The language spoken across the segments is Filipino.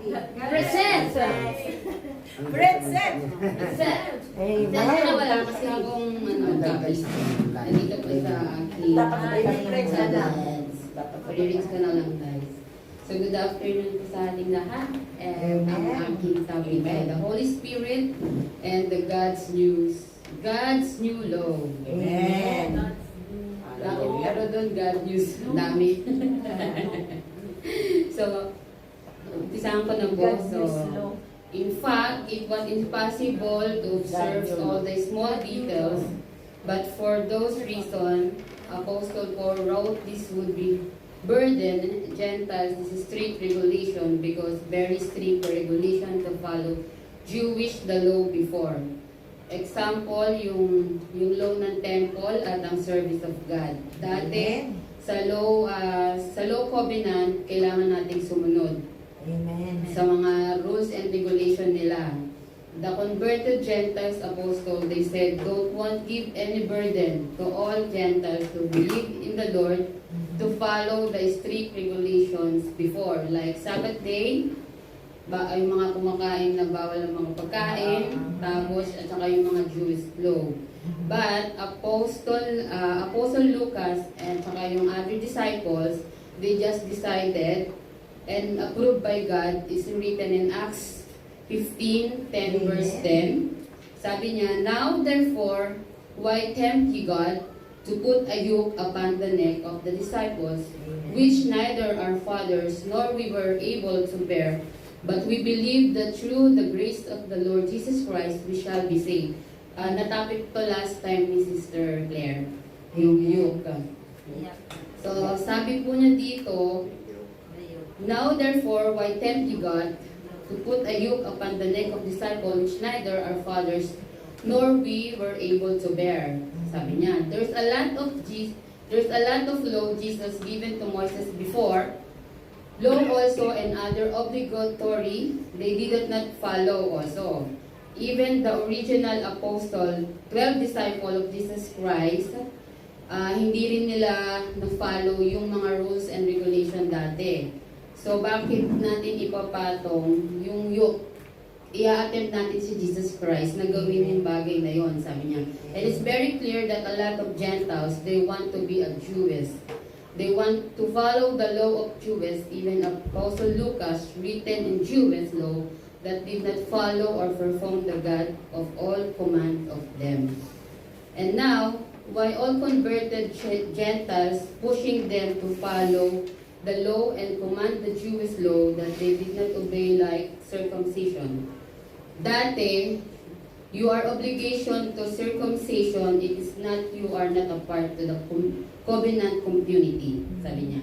Present! Present! Present! Amen. Present na wala kasi akong copy. Nandito po sa aking Dapat present na. Lyrics ko na lang guys. So good afternoon po sa ating lahat. And ang aking topic ay the Holy Spirit and the God's new law. Amen. Pero doon God news. Ang dami. So, umpisahan ko na po. So, in fact, it was impossible to observe all the small details, but for those reasons, Apostle Paul wrote this would be burden Gentiles. This is strict regulation because very strict regulation to follow Jewish the law before. Example, yung law ng temple at ang service of God. Dati, sa law covenant, kailangan nating sumunod. Amen. Sa mga rules and regulation nila. The converted Gentiles apostle, they said, don't want give any burden to all Gentiles who believe in the Lord to follow the strict regulations before. Like Sabbath day, yung mga kumakain na bawal ang mga pagkain, tapos at saka yung mga Jewish law. But Apostle Lucas and saka yung other disciples, they just decided and approved by God is written in Acts 15:10 verse 10. Sabi niya, now therefore, why tempt ye God to put a yoke upon the neck of the disciples, which neither our fathers nor we were able to bear? But we believe that through the grace of the Lord Jesus Christ, we shall be saved. Natapit to last time ni Sister Claire, yung yoke. So, sabi po niya dito, now therefore, why tempt you God to put a yoke upon the neck of disciples which neither our fathers nor we were able to bear? Sabi niya, there's a lot of law Jesus given to Moses before. Law also and other obligatory, they did not follow also. Even the original apostle, 12 disciples of Jesus Christ, hindi rin nila na-follow yung mga rules and regulation dati. So bakit natin ipapatong yung yoke? I-attempt natin si Jesus Christ na gawin yung bagay na yon, sabi niya. And it's very clear that a lot of Gentiles, they want to be a Jewish. They want to follow the law of Jews, even Apostle Lucas, written in Jewish law, that did not follow or perform the God of all command of them. And now, why all converted Gentiles pushing them to follow the law and command the Jewish law that they did not obey, like circumcision? Dati, you are obligation to circumcision, it is not, you are not a part to the covenant community, sabi niya.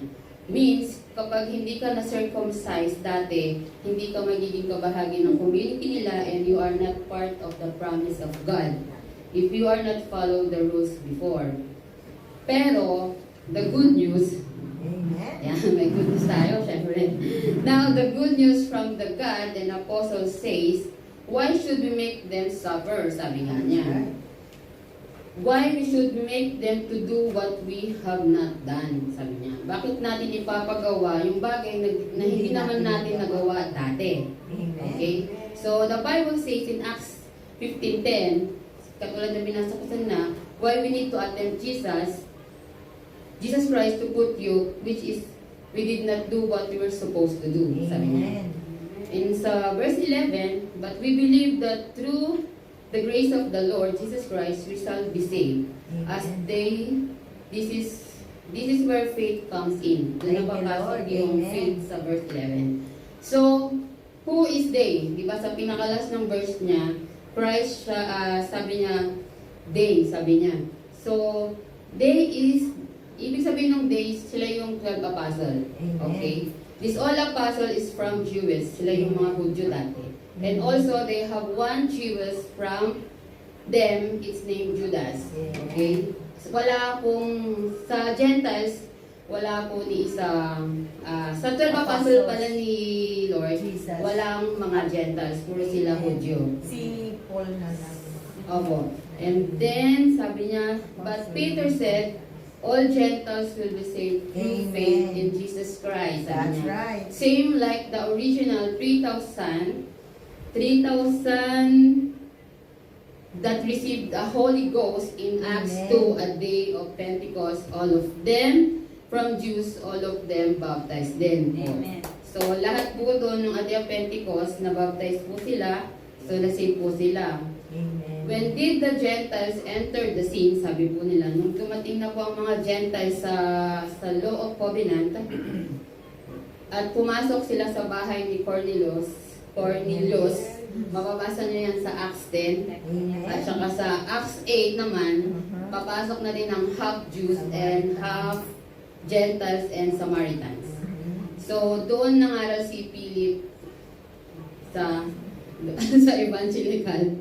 Means, kapag hindi ka na-circumcise dati, hindi ka magiging kabahagi ng community nila and you are not part of the promise of God if you are not follow the rules before. Pero, the good news, may good news tayo, syempre. Now, the good news from the God and Apostle says, why should we make them suffer? Sabi nga niya. Why we should make them to do what we have not done, sabi niya. Bakit natin ipapagawa yung bagay na hindi naman natin nagawa dati? Okay? So, the Bible says in Acts 15:10, katulad na binasa ko na, why we need to attempt Jesus Christ to put you, which is, we did not do what we were supposed to do, sabi niya. In sa verse 11, but we believe that through the grace of the Lord Jesus Christ, we shall be saved. As this is where faith comes in. Doon napapasok yung faith sa verse 11. So, who is they? Diba sa pinakalas ng verse niya, Christ, sabi niya, they, sabi niya. So, they is, ibig sabihin ng they, sila yung 12 apostle. Okay? This all apostle is from Jews. Sila yung mga Hudyo dati. And also, they have one Jewish from them, it's named Judas. Okay? So, wala pong, sa Gentiles, wala po ni isang, sa 12 apostle pala ni Lord, walang mga Gentiles, puro sila Hudyo. Si Paul na lang. Opo. And then, sabi niya, but Peter said, all Gentiles will be saved through Amen. faith in Jesus Christ. Sabi That's niya. right. Same like the original 3,000 that received the Holy Ghost in Acts Amen. 2, a day of Pentecost, all of them from Jews, all of them baptized din. Amen. So lahat po doon ng a day of Pentecost, na-baptize po sila, so na-save po sila. Amen. When did the Gentiles enter the scene? Sabi po nila, nung dumating na po ang mga Gentiles sa Law of Covenant, at pumasok sila sa bahay ni Cornelius, mababasa niyo yan sa Acts 10, Amen. at saka sa Acts 8 naman, papasok na rin ang half Jews and half Gentiles and Samaritans. So, doon nangaral si Philip sa sa evangelical.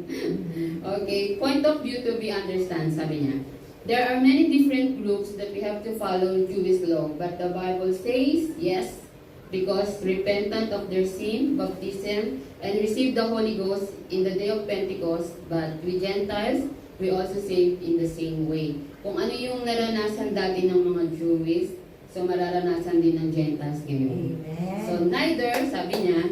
Okay, point of view to be understand, sabi niya. There are many different groups that we have to follow Jewish law, but the Bible says, yes, because repentant of their sin, baptism, and receive the Holy Ghost in the day of Pentecost, but we Gentiles, we also saved in the same way. Kung ano yung naranasan dati ng mga Jewish, so mararanasan din ng Gentiles ngayon. Amen. So neither, sabi niya,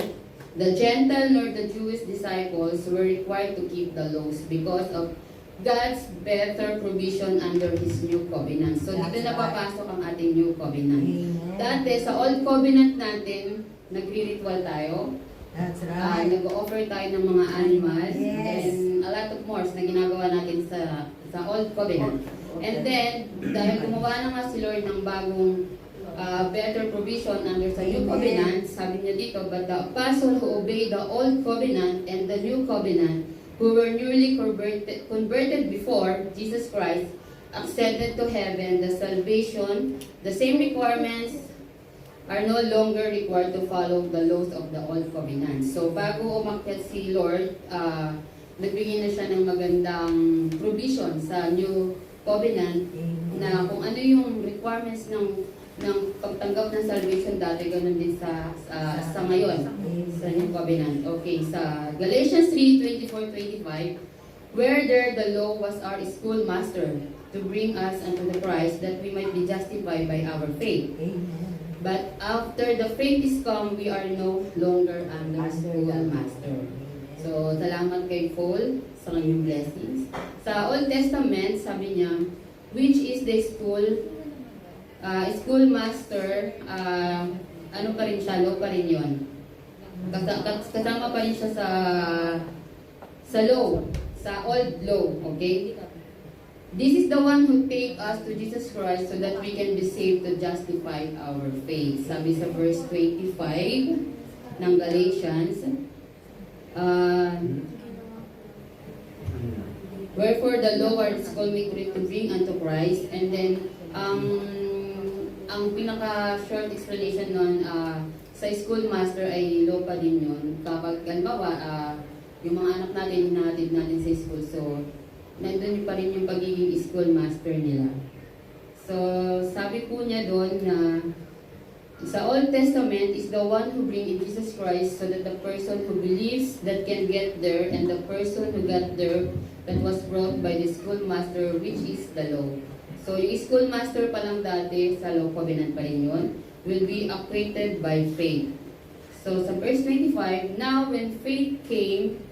the Gentile nor the Jewish disciples were required to keep the laws because of God's better provision under His new covenant. So dito That's na papasok ang ating new covenant. Amen. Dati sa old covenant natin, nagri-ritual tayo, That's right. nag-offer tayo ng mga animals, Yes. and a lot of more na ginagawa natin sa old covenant. And then, dahil gumawa na nga si Lord ng bagong better provision under sa new Amen. covenant, sabi niya dito, but the apostle who obeyed the old covenant and the new covenant, who were newly converted before Jesus Christ, ascended to heaven, the salvation, the same requirements are no longer required to follow the laws of the old covenant. So bago umakyat si Lord, nagbigay na siya ng magandang provision sa new covenant na kung ano yung requirements ng pagtanggap ng salvation dati, ganun din sa ngayon, sa new covenant. Okay, sa Galatians 3:24-25, where there the law was our schoolmaster to bring us unto the Christ that we might be justified by our faith. Amen. But after the faith is come, we are no longer under schoolmaster. So, salamat kay Paul sa kanyang blessings. Sa Old Testament, sabi niya, which is the schoolmaster, ano pa rin siya, law pa rin yun. Kasama pa rin siya sa law, sa old law, okay? This is the one who take us to Jesus Christ so that we can be saved to justify our faith. Sabi sa verse 25 ng Galatians, wherefore the law are schoolmaker to bring unto Christ. And then, ang pinaka-short explanation nun, sa schoolmaster ay law pa din yun. Kapag, halimbawa, yung mga anak natin, hinahatid natin sa school, so, nandun pa rin yung pagiging schoolmaster nila. So, sabi po niya doon na sa Old Testament is the one who bring in Jesus Christ so that the person who believes that can get there and the person who got there that was brought by the schoolmaster, which is the law. So, yung schoolmaster pa lang dati, sa law covenant pa rin yun, will be acquitted by faith. So, sa verse 25, now when faith came,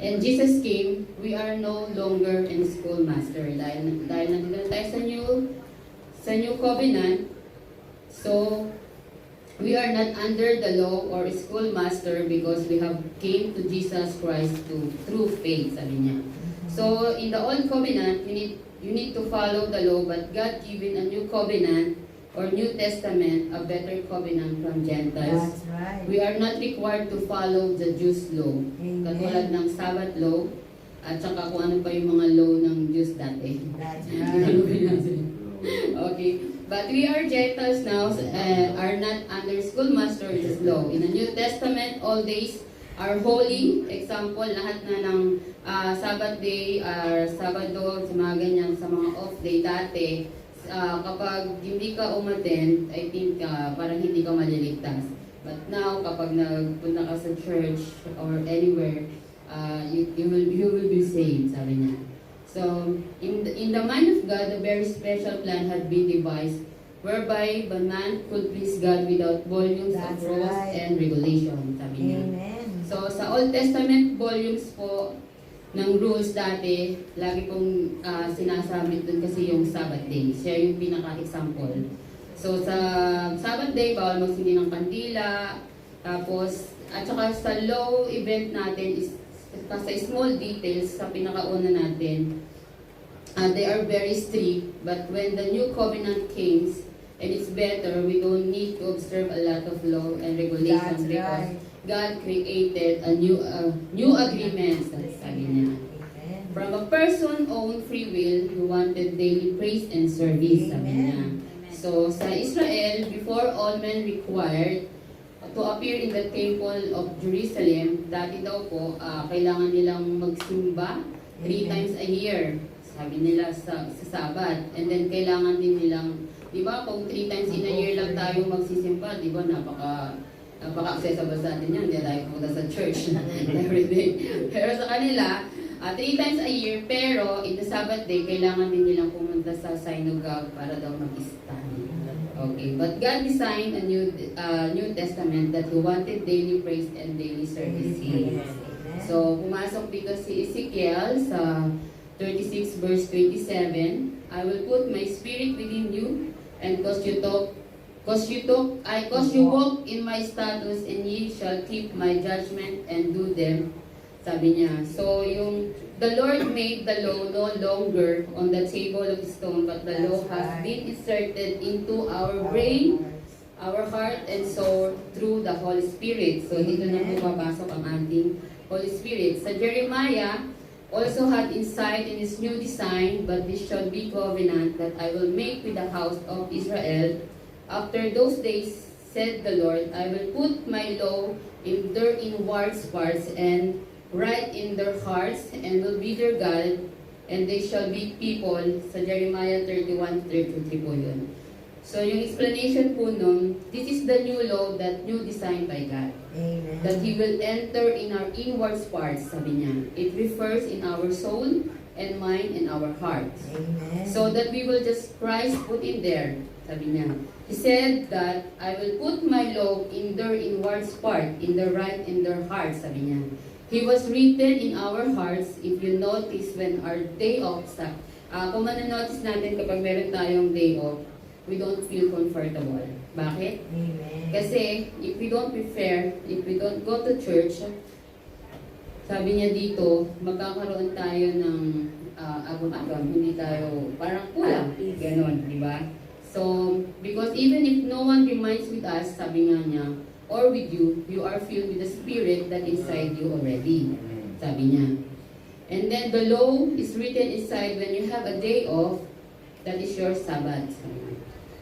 and Jesus came, we are no longer in schoolmaster. Dahil nandito na tayo sa new covenant, so we are not under the law or schoolmaster because we have came to Jesus Christ through faith, sabi niya. So in the old covenant, you need to follow the law, but God given a new covenant or New Testament, a better covenant from Gentiles. That's right. We are not required to follow the Jews law. Amen. Katulad ng Sabbath law, at saka kung ano pa yung mga law ng Jews dati. That's right. Okay. But we are Gentiles now, are not under schoolmaster's law. In the New Testament, all days are holy. Example, lahat na ng Sabbath day, Sabado, sa mga ganyan, sa mga off day dati, kapag hindi ka umattend, I think parang hindi ka maliligtas. But now, kapag nagpunta ka sa church or anywhere, you will be saved, sabi niya. So, in the mind of God, a very special plan had been devised whereby the man could please God without volumes of That's rules right. and regulation, sabi niya. Amen. So, sa Old Testament volumes po ng rules dati, lagi kong sinasabit dun kasi yung Sabbath day. Siya yung pinaka-example. So, sa Sabbath day, bawal magsindi ng kandila. Tapos, at saka sa law event natin, is, sa small details, sa pinakauna natin, they are very strict. But when the new covenant came, and it's better, we don't need to observe a lot of law and regulations That's because right. God created a new agreement, sabi niya. Amen. From a person-owned free will, who wanted daily praise and service, sabi niya. So, sa Israel, before all men required to appear in the temple of Jerusalem, dati daw po, kailangan nilang magsimba 3 times a year, sabi nila sa Sabat. And then, kailangan din nilang, di ba, kung 3 times in a year lang tayo magsisimba, di ba, napaka-accessible sa atin yan, hindi tayo pumunta sa church every day. Pero sa kanila, 3 times a year, pero in the Sabbath day, kailangan din nilang pumunta sa synagogue para daw mag-stand. Okay, but God designed a New Testament that He wanted daily praise and daily services. Amen. So, pumasok dito si Ezekiel sa 36 verse 27, I will put my spirit within you and cause you walk in my statutes and ye shall keep my judgment and do them. Sabi niya. So, the Lord made the law no longer on the table of stone, but the law has been inserted into our brain, our heart, and soul through the Holy Spirit. So, dito na po papasok ang ating Holy Spirit. Sa Jeremiah, also had insight in his new design, but this shall be covenant that I will make with the house of Israel. After those days, said the Lord, I will put my law in their inward parts and write in their hearts, and will be their God, and they shall be people. Sa Jeremiah 31:33 po yun. So yung explanation po nun, this is the new law, that new design by God. Amen. That He will enter in our inward parts, sabi niya. It refers in our soul and mind and our hearts. Amen. So that we will just Christ put in there, sabi niya. He said that I will put my law in their inward part, in their right in their hearts, sabi niya. He was written in our hearts. If you notice when our day off, kung mananotice natin kapag meron tayong day off, we don't feel comfortable. Bakit? Amen. Kasi if we don't go to church, sabi niya dito, magkakaroon tayo ng agam-agam, hindi tayo, parang kulang, ganon, di ba? So, because even if no one reminds with us, sabi nga niya, or with you, you are filled with the Spirit that inside you already, sabi niya. And then the law is written inside when you have a day off, that is your Sabbath.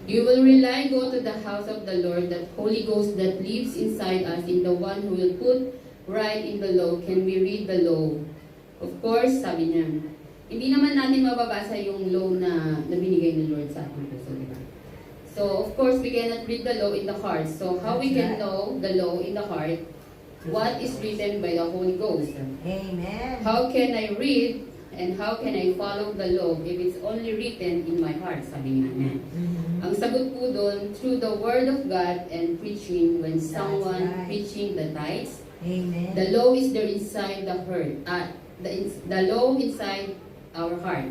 You will go to the house of the Lord, that Holy Ghost that lives inside us, in the one who will put right in the law. Can we read the law? Of course, sabi niya, hindi naman natin mababasa yung law na binigay ng Lord sa ating puso, diba? So, of course, we cannot read the law in the heart. So, how we can know the law in the heart? What is written by the Holy Ghost? Amen. How can I read and how can I follow the law if it's only written in my heart? Sabi nga niya. Ang sagot po doon, through the Word of God and preaching, when someone right. preaching the tithes, Amen. the law is there inside the heart. The law inside our heart.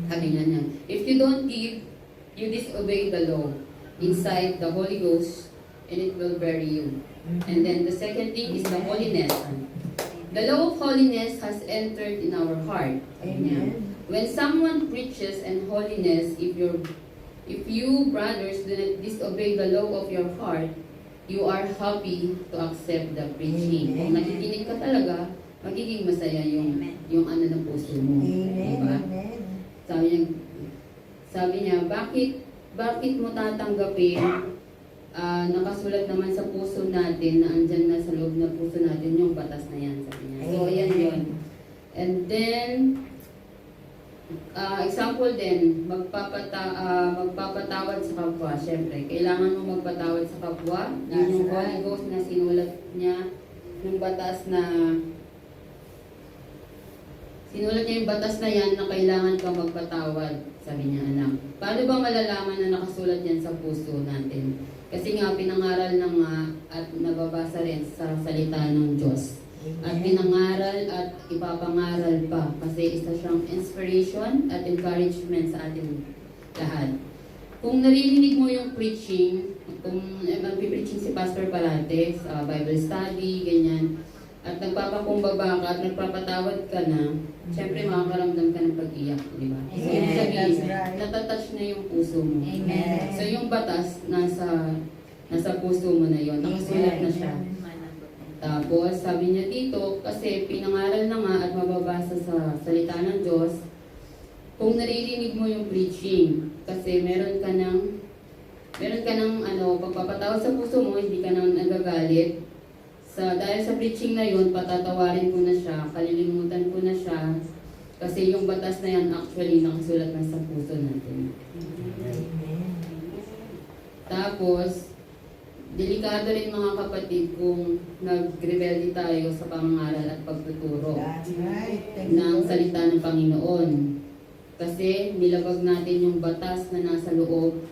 Sabi nga niya. If you don't give, you disobey the law inside the Holy Ghost, and it will bury you. And then the second thing is the holiness. The law of holiness has entered in our heart. Amen. When someone preaches and holiness, if you brothers do not disobey the law of your heart, you are happy to accept the preaching. Kung nakikinig ka talaga, magiging masaya yung ano ng puso mo. Amen. Diba? Amen. Sabi niya, bakit mo tatanggapin? Nakasulat naman sa puso natin na andyan na sa loob ng puso natin yung batas na yan, sabi niya. So, yan yun. And then, example din, magpapatawad sa kapwa. Siyempre, kailangan mo magpatawad sa kapwa. Yun yung Holy Ghost na sinulat niya ng batas na Sinulat niya yung batas na yan na kailangan ka magpatawad. Sabi niya, anak. Paano ba malalaman na nakasulat yan sa puso natin? Kasi nga, pinangaral na nga at nababasa rin sa salita ng Diyos. At pinangaral at ipapangaral pa. Kasi isa siyang inspiration at encouragement sa ating lahat. Kung naririnig mo yung preaching, kung magpipreaching si Pastor parate sa Bible study, ganyan, at nagpapakumbaba ka at nagpapatawad ka na, syempre makakaramdam ka ng pag-iyak, di ba? So, Amen. ibig sabihin, That's right. natatouch na yung puso mo. Amen. So, yung batas, nasa puso mo na yon, nakasulat na siya. Tapos, sabi niya dito, kasi pinangaral na nga at mababasa sa salita ng Diyos, kung naririnig mo yung preaching, kasi meron ka ng pagpapatawad sa puso mo, hindi ka nang nagagalit. Dahil sa preaching na yun, patatawarin ko na siya, kalilimutan ko na siya, kasi yung batas na yan actually nakasulat na sa puso natin. Tapos, delikado rin mga kapatid kung nag-rebelde tayo sa pangangaral at pagtuturo That's right. Thank you, ng Lord. salita ng Panginoon. Kasi nilabag natin yung batas na nasa loob.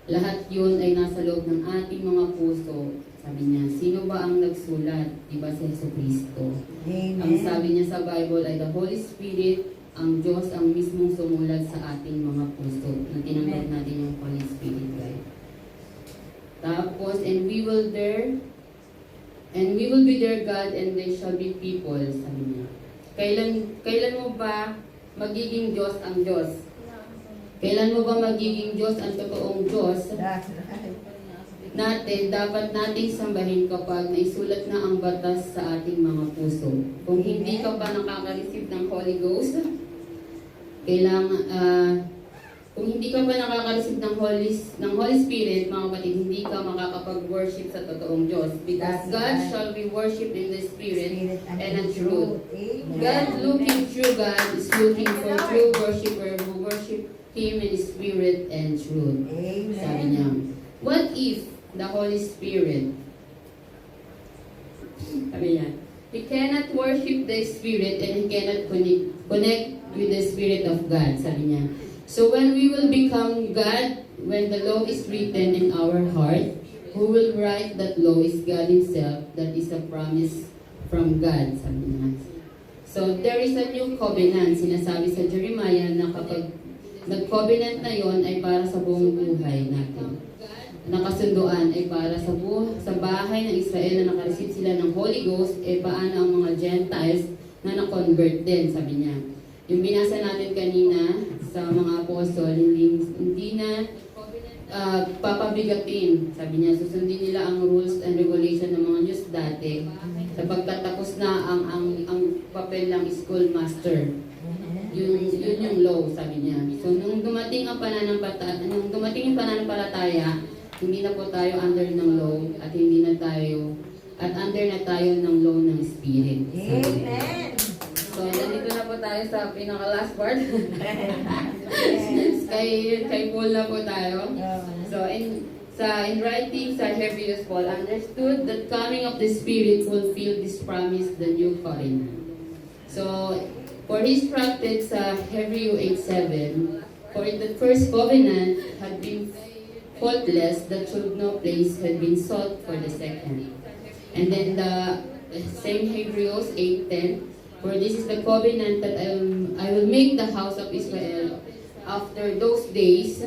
Lahat yun ay nasa loob ng ating mga puso. Sabi niya, sino ba ang nagsulat? Diba si Jesucristo? Amen. Ang sabi niya sa Bible ay the Holy Spirit, ang Diyos ang mismong sumulat sa ating mga puso. Nang tinanggap natin yung Holy Spirit, right? Tapos, and we will be their God and they shall be people, sabi niya. Kailan mo ba magiging Diyos ang Diyos? Kailan mo ba magiging Diyos ang totoong Diyos? That's right. Dapat nating sambahin kapag naisulat na ang batas sa ating mga puso. Kung hindi ka pa nakaka-receive ng Holy Ghost, kung hindi ka pa nakaka-receive ng Holy Spirit, mga kapatid, hindi ka makakapag-worship sa totoong Diyos. Because That's God right. shall be worshipped in the Spirit and in in truth. Amen. God looking true God is looking for true worshiper who worship Him in Spirit and truth. Amen. Sabi niya, what if the Holy Spirit, sabi niya, He cannot worship the Spirit and He cannot connect with the Spirit of God, sabi niya. So when we will become God, when the law is written in our heart, who will write that law is God Himself, that is a promise from God, sabi niya. So there is a new covenant, sinasabi sa Jeremiah na kapag nag-covenant na yon ay para sa buong buhay natin. Nakasunduan ay para sa bahay ng Israel na nakareceive sila ng Holy Ghost, paano ang mga Gentiles na na-convert din, sabi niya. Yung binasa natin kanina sa mga apostol, hindi na papabigatin, sabi niya, susundin nila ang rules and regulation ng mga Diyos dati sapagkat tapos na ang papel ng schoolmaster. Yun yung law, sabi niya. So nung dumating yung pananampalataya, hindi na po tayo under ng law at under na tayo ng law ng Spirit. Amen. So, nandito na po tayo sa pinaka-last part. kay Paul na po tayo. So, in writing sa Hebrews, Paul understood that coming of the Spirit fulfilled this promise, the new covenant. So, for his practice sa Hebrews 8:7, for the first covenant had been faultless, that should no place had been sought for the second. And then the same Hebrews 8:10, for this is the covenant that I will make the house of Israel after those days,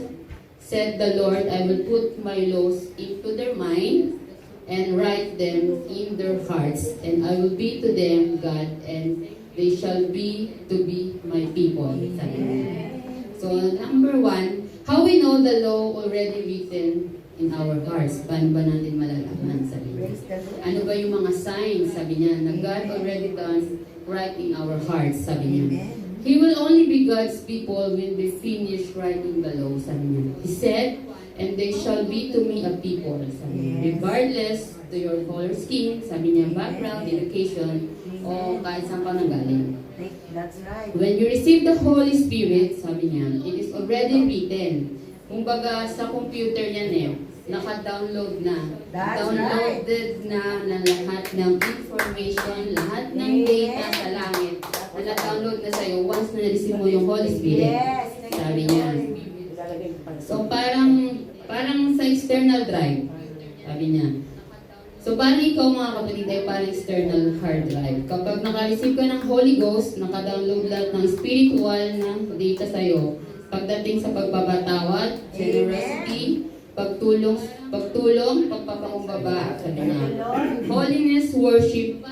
said the Lord, I will put my laws into their mind and write them in their hearts, and I will be to them God, and they shall be to be my people. Sabi niya. So, number one, how we know the law already written in our hearts? Paano ba natin malalaman? Sabi niya. Praise the Lord. Ano ba yung mga signs? Sabi niya, na God already done right in our hearts. Sabi niya. Amen. He will only be God's people when we finish writing the law. Sabi niya. He said, and they shall be to me a people. Sabi niya. Yes. Regardless to your color skin, sabi niya, background, education, o kahit saan ka nanggaling. That's right. When you receive the Holy Spirit, sabi niya, it is already written. Kumbaga sa computer yan naka-download na. That's Downloaded na lahat ng information, lahat ng data sa langit na na-download na sa'yo once na na-receive mo yung Holy Spirit. Yes. Sabi niya. So parang sa external drive, sabi niya. So parang ikaw mga kapatid ay parang external hard drive. Kapag naka-receive ka ng Holy Ghost, naka-download lahat ng spiritual na data sa'yo. Pagdating sa pagpapatawad, generosity, pagtulong, pagpapakumbaba, sabi niya. Holiness, worship,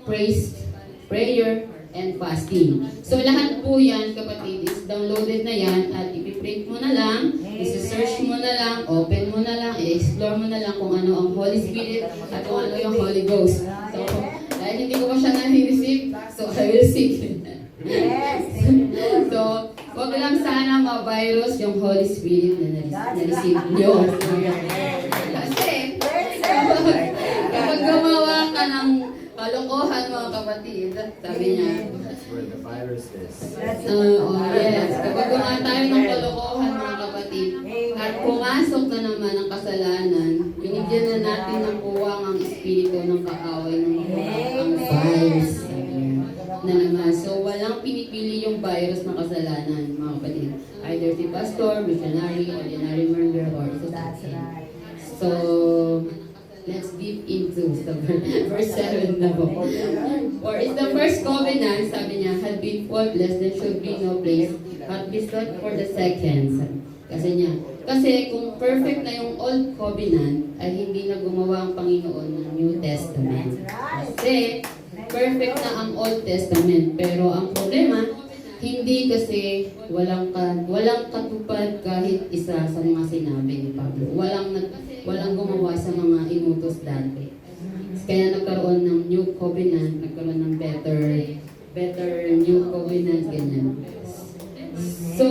praise, prayer, and fasting. So lahat po yan, kapatid, is downloaded na yan at ipiprint mo na lang, isi-search mo na lang, open mo na lang, i-explore mo na lang kung ano ang Holy Spirit at kung ano yung Holy Ghost. So, dahil hindi ko pa siya na-receive, so I will seek. Yes. So, wag lang sana ma-virus yung Holy Spirit na na-receive nyo. Kasi, kapag gumawa ka ng kalokohan mga kapatid, sabi niya, That's where the virus is. yes, kapag gumawa tayo ng kalokohan mga kapatid, at pumasok na naman ang kasalanan, binigyan na natin ng puwang ang espiritu ng kaaway ng ang virus. Sabi niya na naman. So, walang pinipili yung virus ng kasalanan, mga kapatid. Either si pastor, missionary, ordinary member, or That's associate. right. So, let's deep into verse 7 na po. For if the first covenant, sabi niya, had been faultless, there should be no place, but be sought for the second. Kasi kung perfect na yung old covenant, ay hindi na gumawa ang Panginoon ng New Testament. Kasi perfect na ang Old Testament, pero ang problema, hindi kasi walang katupad kahit isa sa mga sinabi ni Pablo. Walang gumawa sa mga inutos dati. Kaya nagkaroon ng New Covenant, nagkaroon ng better New Covenant, ganyan. So,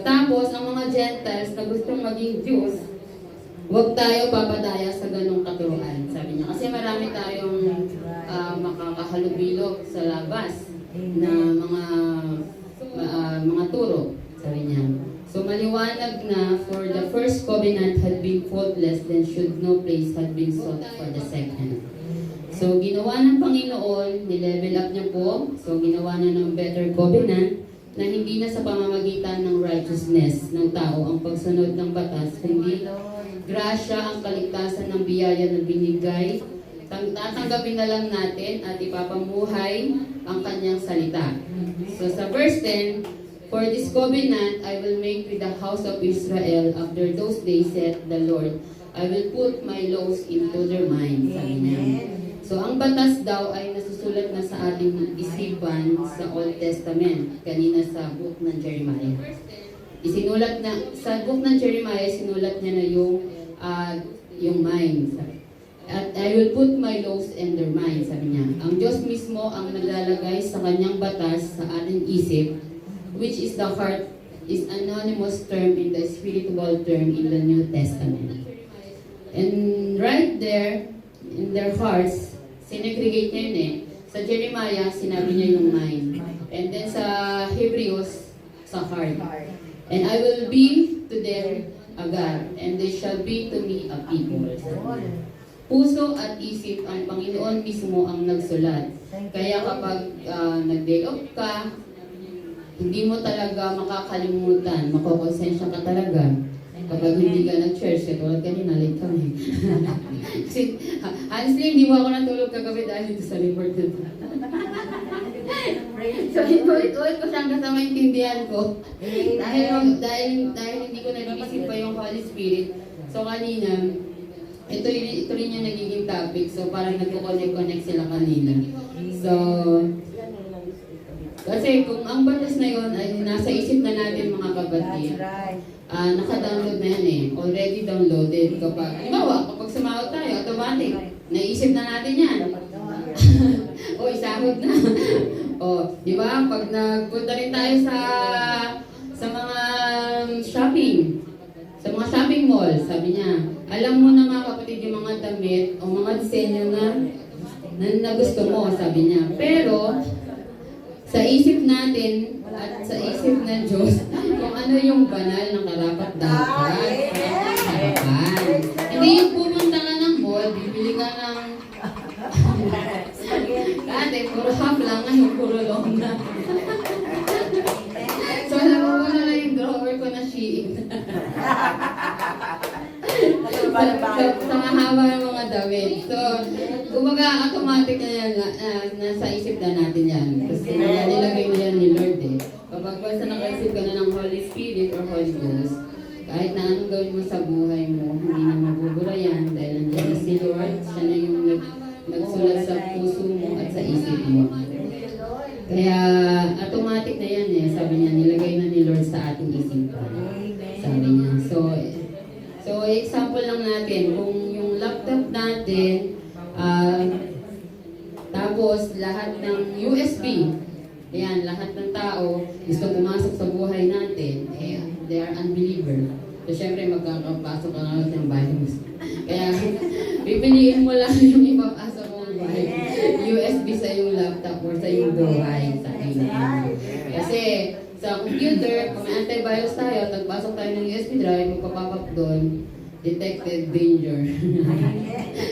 tapos ang mga Gentiles na gustong maging Jews, huwag tayo papadaya sa ganong katuruan, sabi niya. Kasi marami tayong makakahalubilo sa labas na mga turo, sabi niya. So maliwanag na for the first covenant had been faultless, then should no place had been sought for the second. So ginawa ng Panginoon, nilevel up niya po, so ginawa na ng better covenant, na hindi na sa pamamagitan ng righteousness ng tao ang pagsunod ng batas, kundi grasya ang kaligtasan ng biyaya na binigay, tatanggapin na lang natin at ipapamuhay ang kanyang salita. So sa verse 10, for this covenant I will make with the house of Israel after those days, saith the Lord, I will put my laws into their minds. Sabi niya. So ang batas daw ay nasusulat na sa ating isipan sa Old Testament, kanina sa book ng Jeremiah. Isinulat na, sa book ng Jeremiah, sinulat niya na yung mind. At I will put my laws in their minds, sabi niya. Ang Diyos mismo ang naglalagay sa kanyang batas sa ating isip, which is the heart, is anonymous term in the spiritual term in the New Testament. And right there, in their hearts, sinegregate niya yun eh. Sa Jeremiah, sinabi niya yung mind. And then sa Hebrews, sa heart. And I will be to them a God, and they shall be to me a people. Puso at isip, ang Panginoon mismo ang nagsulat. Kaya kapag nag-day off ka, hindi mo talaga makakalimutan, makakonsensya ka talaga. Kapag hindi ka nag-church, katulad kanina, late kami. Kasi, honestly, hindi mo ako natulog kagabi dahil dito sa report na ito. So, ulit ko siyang kasama intindihan ko. Dahil hindi ko nag-isip pa yung Holy Spirit. So, kanina, ito rin yung nagiging topic. So, parang nagko-connect sila kanina. So, kasi kung ang batas na yun ay nasa isip na natin mga kapatid, naka-download na yan eh. Already downloaded. Kapag sumahod tayo, automatic. Naisip na natin yan. O, isahod na. O, di ba? Pag nagpunta rin tayo sa mga shopping, sa mga shopping mall, sabi niya, alam mo na mga kapatid yung mga damit o mga disenyo na gusto mo, sabi niya. Pero, sa isip natin at sa isip ng Diyos, kung ano yung banal ng karapat-dapat. Hindi yung pumunta ka ng mall, bibili ka ng sa mahaba ng mga damit. So, kumbaga automatic na yan, nasa isip na natin yan. Kasi nilagay na yan ni Lord eh. Kapag basta nakaisip ka na ng Holy Spirit or Holy Ghost, kahit na anong gawin mo sa buhay mo, hindi na mabubura yan dahil nandiyan na si Lord, siya na yung nagsulat sa puso mo at sa isip mo. Kaya automatic na yan eh, sabi niya, nilagay na ni Lord sa ating isipan. Sabi niya. So example lang natin, kung yung laptop natin, tapos lahat ng USB, ayan, lahat ng tao gusto pumasok sa buhay natin, eh, they are unbeliever. So syempre magkakapasok ka na ng virus. Kaya pipiliin mo lang yung ipapasok mong USB sa yung laptop or sa yung buhay. Sabi niya. Kasi sa computer, kung may antivirus tayo, tagpasok tayo ng USB drive, magpapapap doon, detected danger.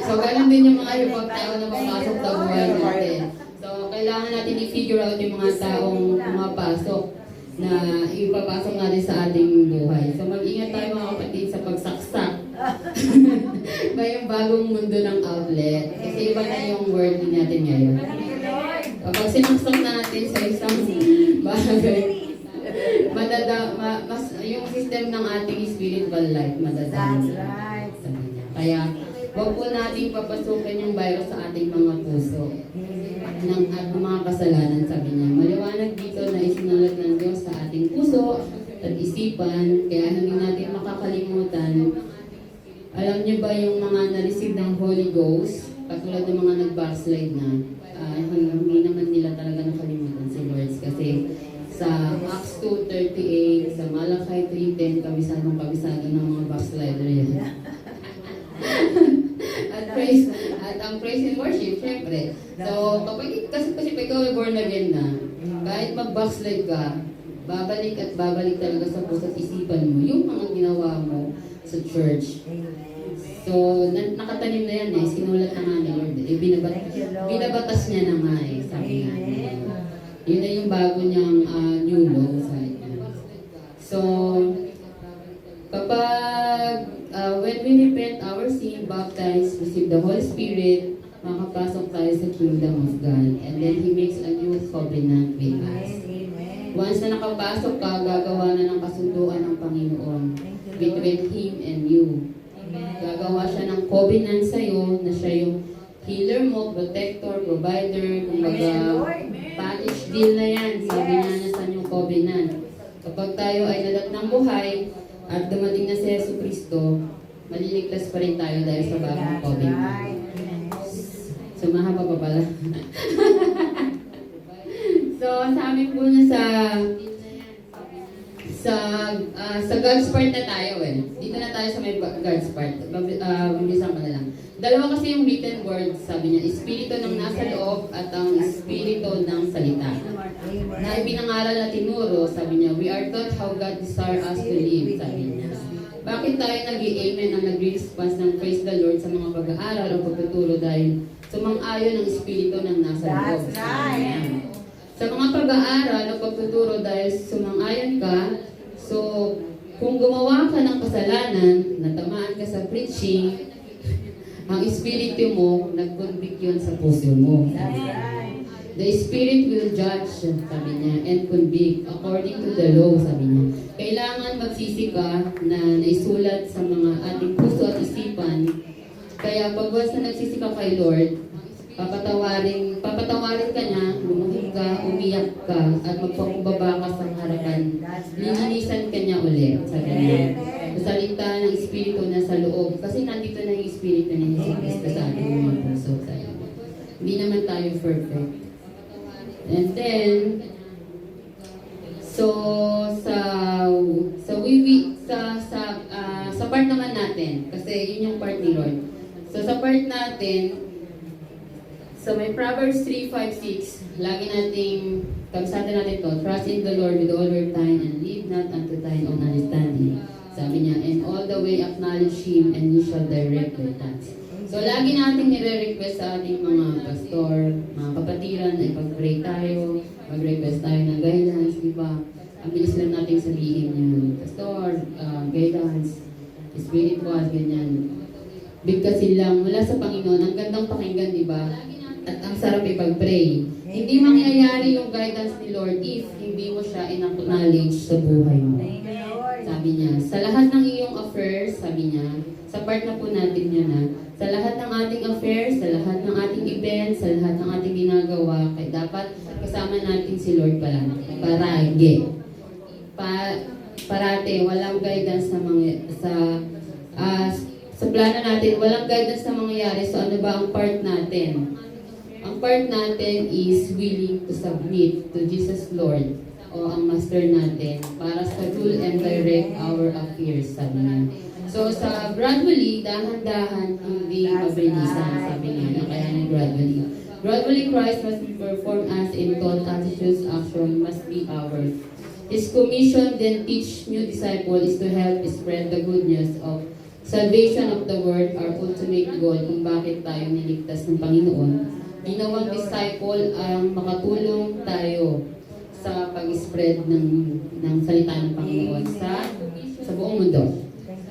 So, ganun din yung mga ibang tao na papasok sa buhay natin. So, kailangan natin i-figure out yung mga taong pumapasok na ipapasok natin sa ating buhay. So, mag-ingat tayo mga kapatid sa pagsaksak. May yung bagong mundo ng outlet. Kasi iba na yung world natin ngayon. Kapag sinaksak natin sa isang bagay, yung system ng ating spiritual life madadami. Kaya, huwag po natin papasukin yung virus sa ating mga puso at mga kasalanan, sabi niya. Maliwanag dito na isinulat ng Diyos sa ating puso at isipan, kaya hindi natin makakalimutan. Alam niyo ba yung mga na-receive ng Holy Ghost, katulad ng mga nag-backslide na, hindi naman nila talaga nakalimutan si Lord kasi sa Acts 2:38, sa Malachi 3:10, kabisado ng mga backslider yan. at ang praise and worship, syempre. So, kasi ikaw ay born again na, kahit mag-backslide ka, babalik at babalik talaga sa puso at isipan mo yung mga ginawa mo sa church. So, nakatanim na yan eh, sinulat na nga ni Lord. Binabatas niya na nga eh, sabi nga. Yun na yung bago niyang new law sa inyo. So, kapag when we repent our sin, baptize, receive the Holy Spirit, makapasok tayo sa kingdom of God. And then He makes a new covenant with us. Once na nakapasok ka, gagawa na ng kasunduan ng Panginoon between Him and you. Gagawa siya ng covenant sa'yo na siya yung healer mo, protector, provider, kumbaga package deal na yan. Sabi niya na sa yung covenant. Kapag tayo ay nadat ng buhay at dumating na si Yesu Cristo, maliligtas pa rin tayo dahil sa bagong covenant. So mahaba pa pala. So sa amin po na sa God's part na tayo eh. Dito na tayo sa may God's part. Mabilisan ko na lang. Dalawa kasi yung written word, sabi niya, espiritu ng nasa loob at ang espiritu ng salita. Na ibinangaral na tinuro, sabi niya, we are taught how God desires us to live, sabi niya. Bakit tayo nag-i-amen ang nag-response ng praise the Lord sa mga pag-aaral o pagtuturo dahil sumang-ayon ang espiritu ng nasa loob. Sa mga pag-aaral o pagtuturo dahil sumang-ayon ka, so kung gumawa ka ng kasalanan, natamaan ka sa preaching, ang espiritu mo, nag-convict yun sa puso mo. The Spirit will judge, sabi niya, and convict according to the law, sabi niya. Kailangan magsisi ka na naisulat sa mga ating puso at isipan. Kaya pag once na nagsisi ka kay Lord, papatawarin ka niya, lumuhod ka, umiyak ka, at magpakumbaba ka sa harapan. Lilinisan ka niya ulit, sabi niya. Salita ng Espiritu na sa loob. Kasi nandito na yung Espiritu ni Jesus Cristo sa ating mga puso. Hindi naman tayo perfect. And then, so sa part naman natin, kasi yun yung part ni Lord. So sa part natin, so may Proverbs 3:5-6, lagi nating kabisado natin to, trust in the Lord with all your time and leave not unto thine own understanding. Sabi niya, and all the way acknowledge Him and He shall direct your paths. So, lagi natin nire-request sa ating mga pastor, mga kapatiran, ay pag-pray tayo, mag-request tayo ng guidance, di ba? Ang bilis lang natin sabihin yun, pastor, guidance, spiritual, ganyan. bigkasin lang mula sa Panginoon. Ang gandang pakinggan, di ba? At ang sarap ipag-pray. Hindi mangyayari yung guidance ni Lord if hindi mo siya in-acknowledge sa buhay mo. Sabi niya, sa lahat ng iyong affairs, sabi niya, sa part na po natin yun sa lahat ng ating affairs, sa lahat ng ating events, sa lahat ng ating ginagawa, kaya dapat kasama natin si Lord pala. Paragi. Parate, walang guidance sa plano natin, walang guidance na mangyayari. So ano ba ang part natin? Ang part natin is willing to submit to Jesus Lord o ang Master natin para sa rule and direct our affairs, sabi niya. So sa gradually, dahan-dahan, hindi mabilisan, sabi niya, kaya niya gradually. Gradually, Christ must be performed as in thought, attitudes, action must be ours. His commission then teach new disciples is to help spread the good news of salvation of the world, our ultimate goal kung bakit tayo niligtas ng Panginoon. Ginawang disciple ang makatulong tayo sa pag-spread ng salita ng Panginoon sa buong mundo.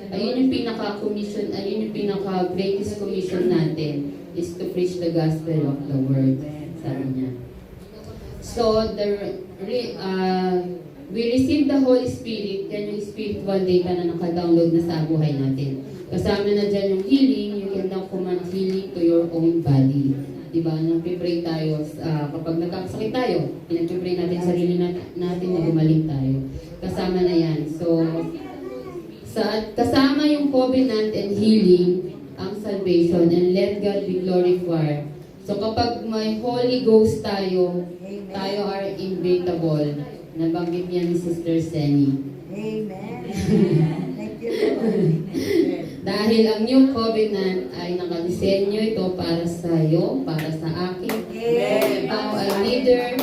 Ayun yung pinaka-commission, ayun yung pinaka-greatest commission natin is to preach the gospel of the world, sabi niya. So, we receive the Holy Spirit, yan yung spiritual data na naka-download na sa buhay natin. Kasama na dyan yung healing, you can now command healing to your own body. Diba? Nagpipray tayo, kapag nagkakasakit tayo, pinagpipray natin sarili natin na gumaling tayo. Kasama na yan. So, kasama yung covenant and healing, ang salvation, and let God be glorified. So kapag may Holy Ghost tayo are inevitable. Nabanggit niya ni Sister Senny. Amen. Thank you, Lord. Dahil ang new covenant ay nakadesenyo ito para sa iyo, para sa akin. Ikaw ay leader,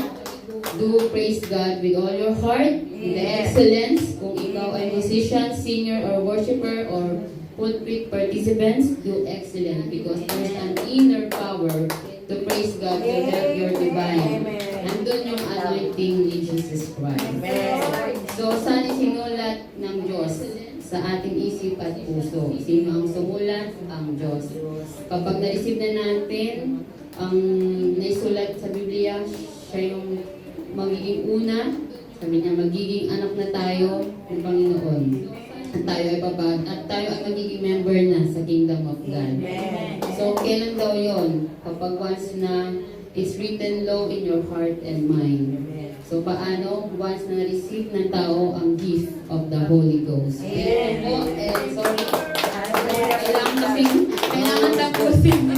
do praise God with all your heart, with the excellence. Kung ikaw ay musician, singer, or worshiper, or pulpit participants, do excellent because there's an inner power to praise God to help your divine. Nandun yung anointing ni Jesus Christ. So, saan isinulat ng Diyos? Sa ating isip at puso. Sino ang sumulat? Ang Diyos. Kapag na-receive na natin ang naisulat sa Biblia, siya yung magiging una. Sabi niya, magiging anak na tayo ng Panginoon. At tayo ay magiging member na sa Kingdom of God. So, kailan daw yon? Kapag once na it's written low in your heart and mind. So, paano? Once na na-receive ng tao ang gift of the Holy Ghost. Sorry. Kailangan tapusin.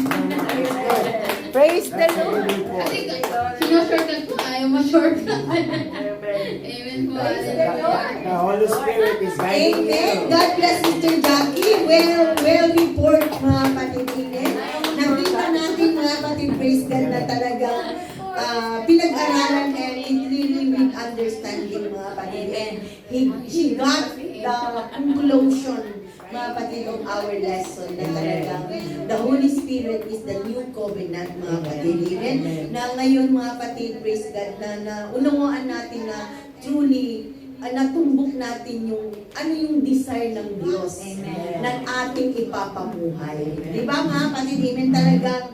Praise the Lord. Kasi, sino-shortcut ko, ayaw ma-shortcut. Amen po. The Holy Spirit is guiding Amen. you. God bless Sister Jackie. Well report, mga kapatid. Nakita natin, mga kapatid, praise God na talagang pinag-aralan and it really with understanding, mga kapatid. And he got the conclusion, mga kapatid, of our lesson na talagang the Holy Spirit is the new covenant, mga kapatid. Amen. Na ngayon, mga kapatid, praise God, na unawaan natin na truly natumbok natin yung desire ng Diyos na ating ipapamuhay. Di ba, mga kapatid? Amen. Talagang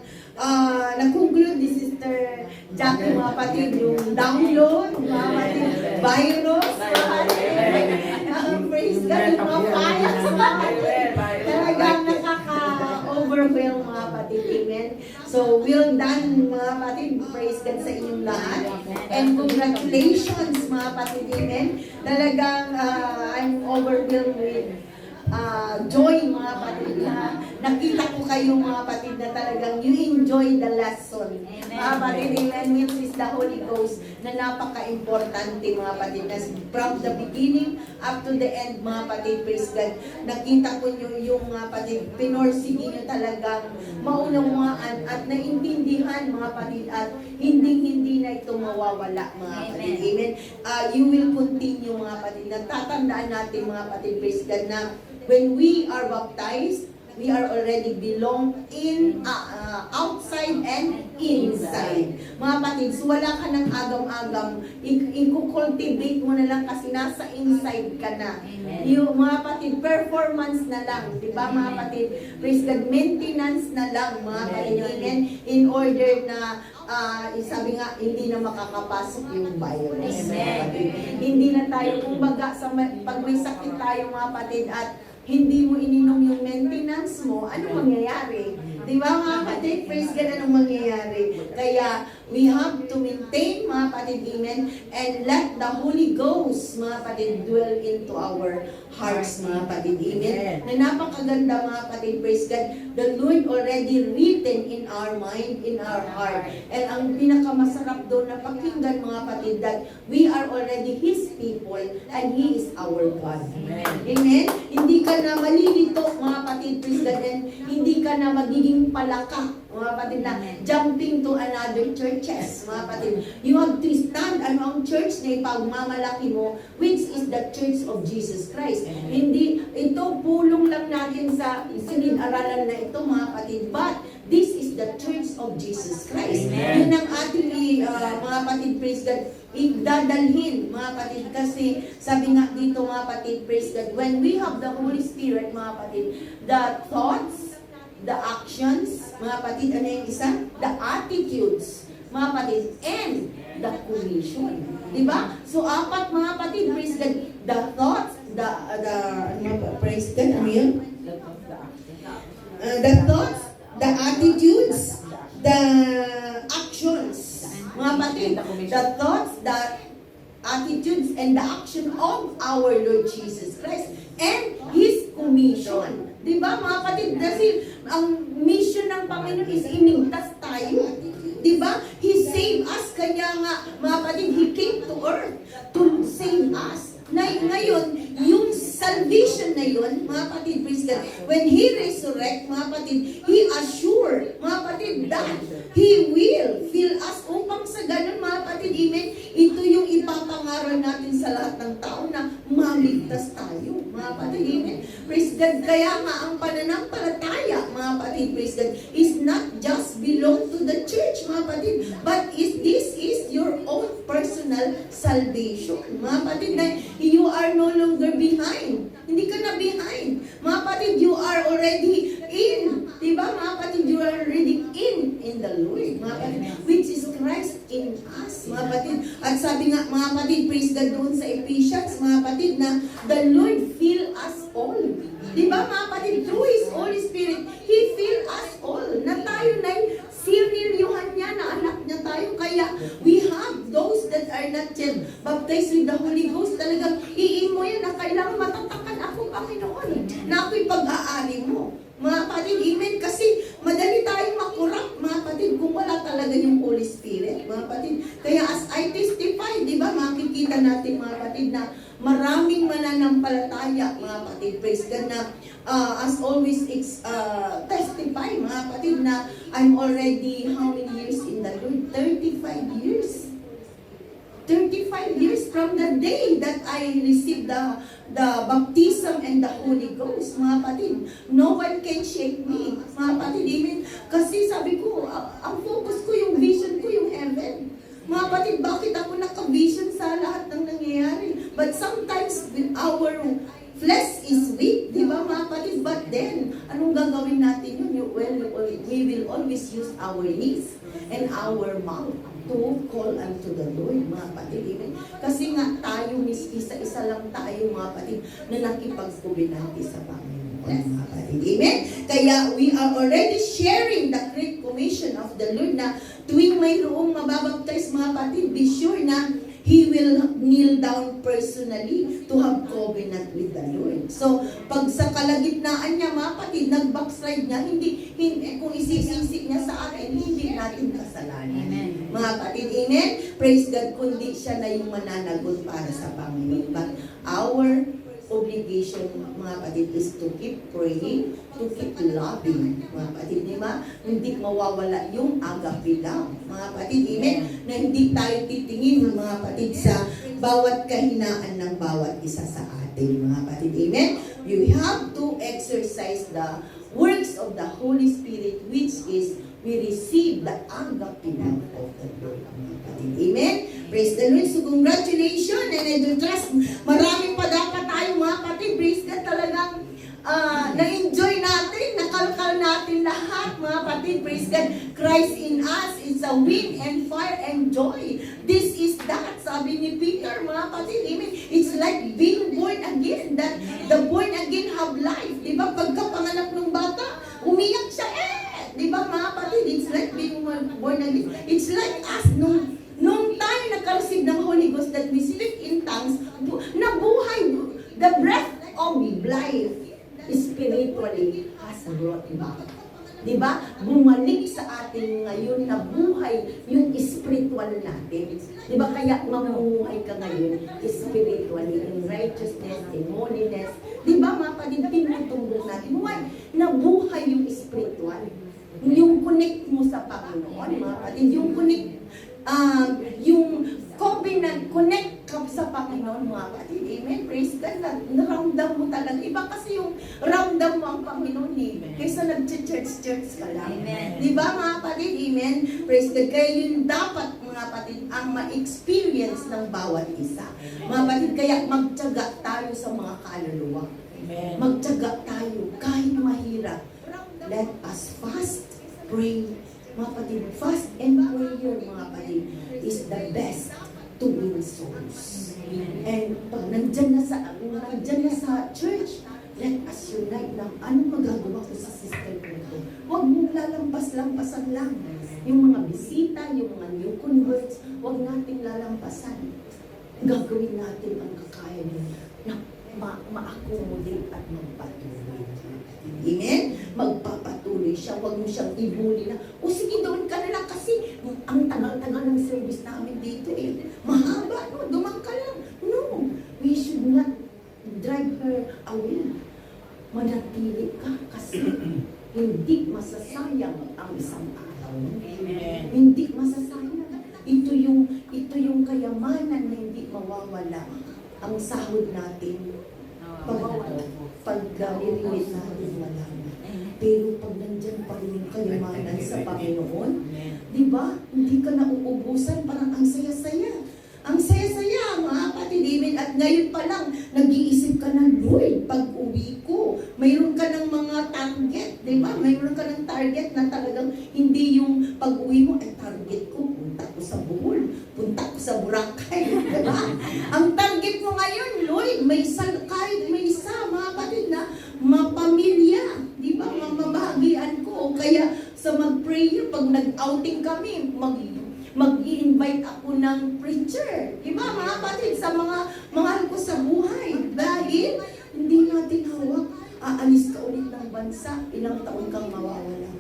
nag-conclude ni Sister Jackie, mga kapatid, yung download, mga kapatid, virus, mga kapatid. Praise God, yung mga files, mga kapatid. Talagang nakaka-overwhelm, mga kapatid. Amen. So, well done, mga kapatid. Praise God sa inyong lahat. And congratulations, mga kapatid. Amen. Talagang I'm overwhelmed with joy, mga kapatid, na nakita ko kayo, mga kapatid, na talagang you enjoy the lesson. Mga kapatid, amen, which is the Holy Ghost, na napaka-importante, mga kapatid, na from the beginning up to the end, mga kapatid, praise God, nakita ko nyo yung, mga kapatid, pinorsige nyo talagang maunawaan at naintindihan, mga kapatid, at hindi na ito mawawala, mga kapatid, amen. You will continue, mga kapatid, na tatandaan natin, mga kapatid, praise God, na when we are baptized, we are already belong in outside and inside. Mga kapatid, so wala ka ng agam-agam, i-cultivate mo na lang kasi nasa inside ka na. Yung mga kapatid, performance na lang, di ba mga kapatid? Praise God, maintenance na lang mga kapatid, amen? In order na sabi nga, hindi na makakapasok yung virus. Mga kapatid. Hindi na tayo, kumbaga, pag may sakit tayo mga kapatid at hindi mo ininom yung maintenance mo, ano mangyayari? Di ba mga kapatid? Praise God, anong mangyayari? Kaya, we have to maintain, mga kapatid, amen, and let the Holy Ghost, mga kapatid, dwell into our hearts, mga kapatid, amen. Na napakaganda, mga kapatid, praise God, the Lord already written in our mind, in our heart. And ang pinakamasarap doon na pakinggan, mga kapatid, that we are already His people and He is our God. Amen? Hindi ka na malilito, mga kapatid, praise God, and hindi ka na magiging palaka, mga kapatid, na jumping to another churches, mga kapatid. You have to stand, ano ang church na ipagmamalaki mo, which is the Church of Jesus Christ. Hindi, ito pulong lang natin sa silid-aralan na ito, mga kapatid, but this is the Church of Jesus Christ. Yun ang ating, mga kapatid, praise God, idadalhin, mga kapatid, kasi sabi nga dito, mga kapatid, praise God, when we have the Holy Spirit, mga kapatid, the thoughts, the actions, mga kapatid, ano yung isa? The attitudes, mga kapatid, and the commission. Diba? So, apat, mga kapatid, praise God, the thoughts, praise God, ano yun? The thoughts, the attitudes, the actions, mga kapatid, the thoughts, the attitudes, and the action of our Lord Jesus Christ, and His commission. Diba, mga kapatid? Kasi ang mission ng Panginoon is inigtas tayo. Diba? He saved us. Kanya nga, mga kapatid, He came to earth to save us. Ngayon, yung salvation na yun, mga kapatid, praise God, when He resurrect, mga kapatid, He assure, mga kapatid, that He will fill us upang sa ganun, mga kapatid, amen, ito yung ipapangaral natin sa lahat ng tao na maligtas tayo, mga kapatid, amen. Praise God, kaya nga ang pananampalataya, mga kapatid, praise God, is not just belong to the church, mga kapatid, but this is your own personal salvation, mga kapatid, na you are no longer behind. Hindi ka na behind. Mga kapatid, you are already in. Diba, mga kapatid, you are already in the Lord, mga kapatid, which is Christ in us, mga kapatid. At sabi nga, mga kapatid, praise God doon sa Ephesians, mga kapatid, na the Lord fill us all. Diba, mga kapatid, through His Holy Spirit, He fill us all. Na tayo na sinilyuhan niya, na anak niya tayo. Kaya, we have those that are not yet baptized with the Holy Ghost. Talagang iimo yan na kailangan matatakan ako, Panginoon, na ako'y pag-aari mo. Mga kapatid, amen, kasi madali tayong makurap, mga kapatid, kung wala talaga yung Holy Spirit, mga kapatid. Kaya as I testify, di ba, makikita natin, mga kapatid, na maraming mananampalataya, mga kapatid, praise God, na as always testify, mga kapatid, na I'm already how many years in the Lord? 35 years. 35 years from the day that I received the baptism and the Holy Ghost, mga kapatid. No one can shake me, mga kapatid. Amen. Kasi sabi ko, ang focus ko, yung vision ko, yung heaven. Mga kapatid, bakit ako naka-vision sa lahat ng nangyayari? But sometimes our flesh is weak, di ba mga kapatid? But then, anong gagawin natin yun? We will always use our knees and our mouth to call unto the Lord, mga kapatid. Amen? Kasi nga tayo, isa-isa lang tayo, mga kapatid, na nakipagkubinati sa Panginoon, mga kapatid. Amen? Kaya we are already sharing the great commission of the Lord na tuwing mayroong mababaptize, mga kapatid, be sure na he will kneel down personally to have covenant with the Lord. So, pag sa kalagitnaan niya, mga kapatid, nag-backslide niya, hindi kung isisisi niya sa atin, hindi natin kasalanan. Amen. Mga kapatid, amen? Praise God, kundi siya na yung mananagot para sa Panginoon. But our obligation, mga kapatid, is to keep praying, to keep loving. Mga kapatid, di ba? Hindi mawawala yung agape love. Mga kapatid, amen? Na hindi tayo titingin, mga kapatid, sa bawat kahinaan ng bawat isa sa atin. Mga kapatid, amen? You have to exercise the works of the Holy Spirit, which is we receive the agape love of the Lord. Amen? Praise the Lord. So congratulations, and I do trust marami pa dapat tayo mga kapatid. Praise God, talagang na-enjoy natin, nakalkal natin lahat mga kapatid. Praise God. Christ in us is a wind and fire and joy. This is that, sabi ni Peter mga kapatid. Amen. It's like being born again, that the born again have life. Diba? Pagkapanganak ng bata, umiyak siya, di ba mga kapatid? It's like being born again. It's like us, nung tayo nakareceive ng Holy Ghost that we speak in tongues, nabuhay, the breath of life spiritually has brought back. Di ba? Bumalik sa atin ngayon na buhay yung spiritual natin. Di ba? Kaya mamuhay ka ngayon spiritually, in righteousness, in holiness. Di ba mga kapatid, tinutumbong natin. Why? Nabuhay yung spiritual. Yung connect mo sa Panginoon, mga kapatid. Yung connect, yung covenant, connect ka sa Panginoon, mga kapatid. Amen. Praise God. Naramdam mo talaga. Iba kasi yung ramdam mo ang Panginoon kaysa nag-church ka lang. Amen. Di ba mga kapatid? Amen. Praise God. Kaya yun dapat, mga kapatid, ang ma-experience ng bawat isa. Mga kapatid, kaya magtiyaga tayo sa mga kaluluwa. Amen. Magtiyaga tayo kahit mahirap. Let us fast, pray. Mga kapatid, fast and prayer, mga kapatid, is the best to win souls. And pag nandyan na sa church, let us unite ng anong magagawa ko sa system ko ito. Huwag mong lalampas-lampasan lang. Yung mga bisita, yung mga new converts, huwag natin lalampasan. Gagawin natin ang kakaya na ma-accommodate at magpatuloy. Amen? Magpapatuloy siya. Huwag mo siyang ibuli na, o sige, doon ka na lang kasi ang tagal-tagal ng service namin dito mahaba, no? Dumang ka lang. No. We should not drive her away. Manatili ka kasi hindi masasayang ang isang araw. Amen. Hindi masasayang. Ito yung kayamanan na hindi mawawala. Ang sahod natin, pag-lilimit natin, wala na. Pero pag nandyan pa rin yung kayamanan sa Panginoon, di ba? Hindi ka nauubusan, parang ang saya-saya. Ang saya-saya, mga kapatid, amen. At ngayon pa lang, nag-iisip ka na, Lord, pag uwi ko, mayroon ka ng mga target, di ba? Mayroon ka ng target na talagang hindi yung pag uwi mo, ay target ko, punta ko sa Bohol, punta ko sa Boracay, di ba? Ang target mo ngayon, Lord, kahit may isa, mga kapatid, na mapamilya, di ba? Mamabahagian ko. O kaya sa mag-prayer, pag nag-outing kami, mag-i-invite ako ng preacher. Di ba, mga kapatid, sa mga mahal ko sa buhay. Dahil hindi natin hawak. Aalis ka ulit ng bansa, ilang taon kang mawawala.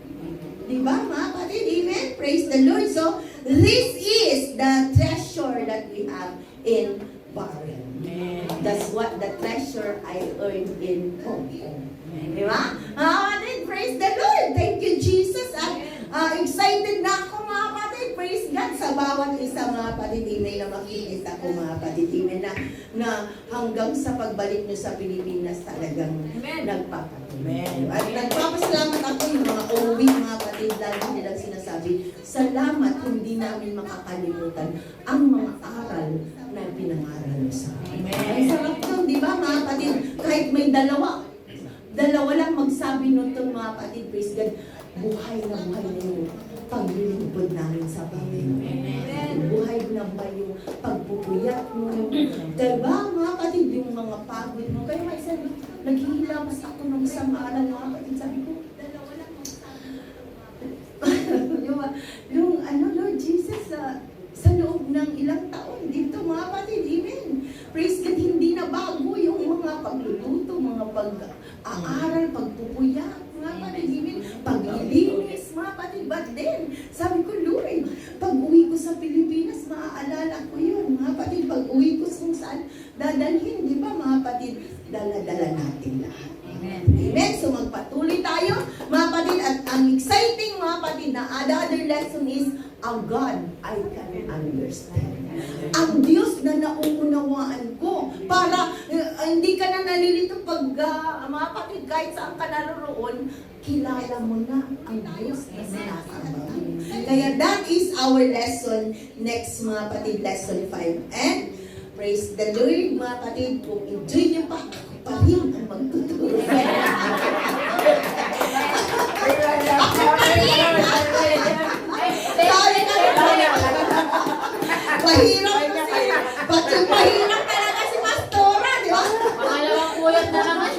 Di ba, mga kapatid? Amen? Praise the Lord. So, this is the treasure that we have in Bahrain. That's what the treasure I earned in Hong Kong. Di ba? Mga kapatid, praise the Lord. Thank you, Jesus. At excited na ako, mga kapatid. Praise God sa bawat isa, mga kapatid. Amen, na makikita ko, mga kapatid. Amen, na hanggang sa pagbalik nyo sa Pilipinas talagang nagpapatuloy. At nagpapasalamat ako yung mga uwi, mga kapatid, lagi nilang sinasabi, salamat, hindi namin makakalimutan ang mga aral na pinangaral mo sa amin. Ang sarap doon, di ba, mga kapatid? Kahit may dalawa lang magsabi nun itong mga kapatid, praise God, buhay na yung paglilingkod namin sa Panginoon. Buhay na ba yung pagpupuyat mo? Diba, mga kapatid, yung mga pagod mo? Kaya may sabi, naghihilamas ako ng isang araw, mga kapatid, sabi ko, Lord Jesus, sa loob ng ilang taon, dito mga kapatid, amen. Praise God, hindi na bago yung mga pagluluto, mga pag-aaral, pagpupuyat, mga kapatid, amen. Paglilinis, mga kapatid. But then, sabi ko, Lord, pag uwi ko sa Pilipinas, maaalala ko yun, mga kapatid. Pag uwi ko kung saan dadalhin, di ba, mga kapatid, dala-dala natin lahat. Amen. So magpatuloy tayo, mga kapatid, at ang exciting, mga kapatid, na other lesson is a God I can understand. Ang Diyos na nauunawaan ko. Para hindi ka na nalilito pag mga kapatid, kahit saan ka naroon, kilala mo na ang Diyos na sinasamba mo. Kaya that is our lesson next mga kapatid, lesson 5. And praise the Lord mga kapatid, kung enjoy niyo pa, ako pa rin ang magtuturo. Pahirap talaga si Pastora, di ba? Pangalawang puyat na naman.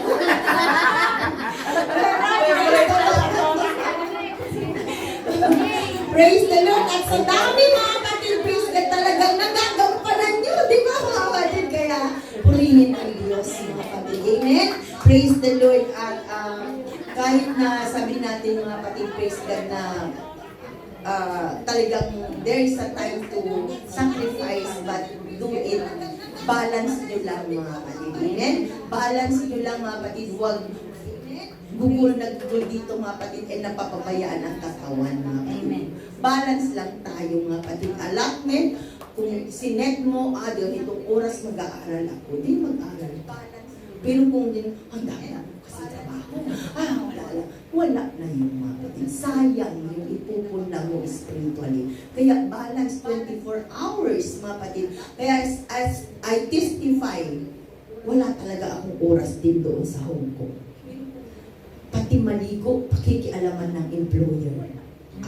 Praise the Lord. At sa dami mga kapatid, praise God, talagang nagagampanan nyo, di ba mga kapatid? Kaya purihin ang Diyos mga kapatid. Amen? Praise the Lord. At kahit na sabi natin mga kapatid, praise God na talagang there is a time to sacrifice but do it. Balance nyo lang mga kapatid. Amen? Balance nyo lang mga kapatid. Huwag gugol na gugol dito mga kapatid ay napapabayaan ang katawan mga kapatid. Balance lang tayo mga kapatid. Allotment, kung sinet mo, itong oras mag-aaral ako, di mag-aaral. Pero kung din, ang dami ako kasi trabaho. Wala na yung mga kapatid. Sayang yung ipupuna mo spiritually. Kaya balance 24 hours mga kapatid. Kaya as I testify, wala talaga akong oras din doon sa home ko. Pati maligo, pakikialaman ng employer.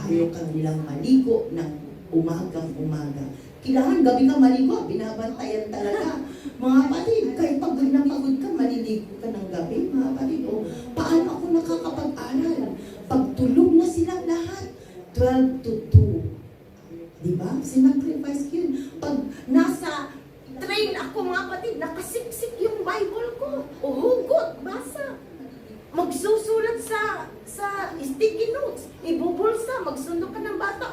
Ayaw kang nilang maligo ng umagang-umaga. Kailangan gabi ka maligo, binabantayan talaga. Mga kapatid, kahit pagod na pagod ka, maliligo ka ng gabi. Mga kapatid, paano ako nakakapag-aral? Pagtulog na silang lahat, 12 to 2. Diba? Sinacrifice yun. Pag nasa train ako mga kapatid, nakasiksik yung Bible ko. Hugot, basa. Magsusulat sa sticky notes, ibubulsa, magsundo ka ng bata,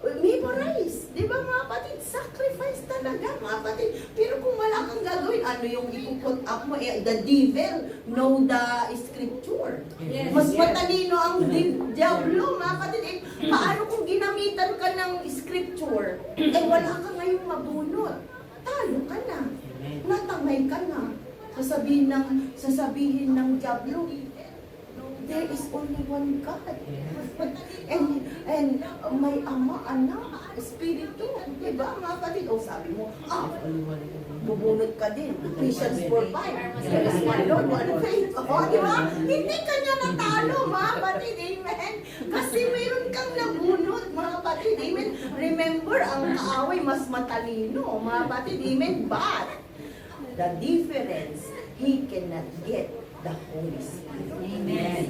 memorize. Di ba mga kapatid? Sacrifice talaga mga kapatid. Pero kung wala kang gagawin, ano yung ipuput up mo? The devil know the scripture. Yes. Mas matalino ang diablo mga kapatid. Paano kung ginamitan ka ng scripture? Wala ka ngayong mabunot. Talo ka na. Natamay ka na. Sasabihin ng diablo, there is only one God. And may ama, anak, espiritu. Diba mga kapatid? Sabi mo, bubunot ka din. Ephesians 4:5. There is one Lord, one faith. Diba? Hindi ka niya natalo mga kapatid. Amen. Kasi meron kang nabunot mga kapatid. Amen. Remember, ang kaaway mas matalino mga kapatid. Amen. But the difference, he cannot get the Holy Spirit. Amen.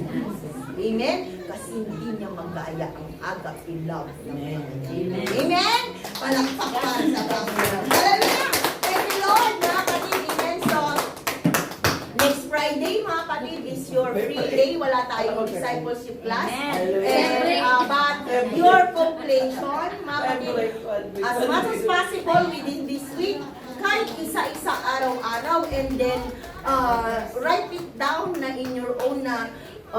Amen? Kasi hindi niya magaya ang agape love ng Panginoon. Amen. Amen? Palakpakan sa Panginoon. Hallelujah! Thank you, Lord, mga kapatid. Amen. So, next Friday, mga kapatid, is your free day. Wala tayong discipleship class. Amen. But your completion, mga kapatid, as much as possible within this week, kahit isa-isa araw-araw, and then write it down na in your own na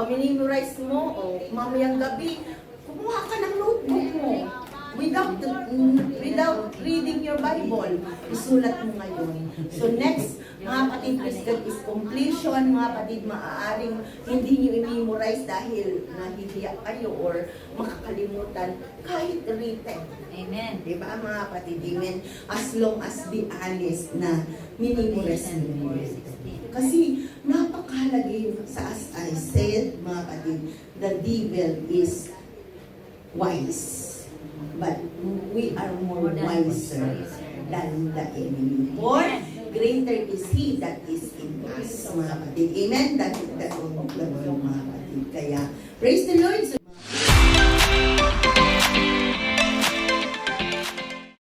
minimorize mo mamayang gabi, kumuha ka ng notebook mo without reading your Bible, isulat mo ngayon. So next, mga kapatid, God is completion. Mga kapatid, maaaring hindi nyo i-memorize dahil nahihiya kayo or makakalimutan, kahit written. Amen. Diba mga kapatid? Amen. As long as be honest na minimorize mo. Kasi napakahalaga yun sa as I said, mga kapatid, the devil is wise. But we are more wiser than the enemy. For greater is he that is in us, mga kapatid. Amen? That mga kapatid. Kaya, praise the Lord.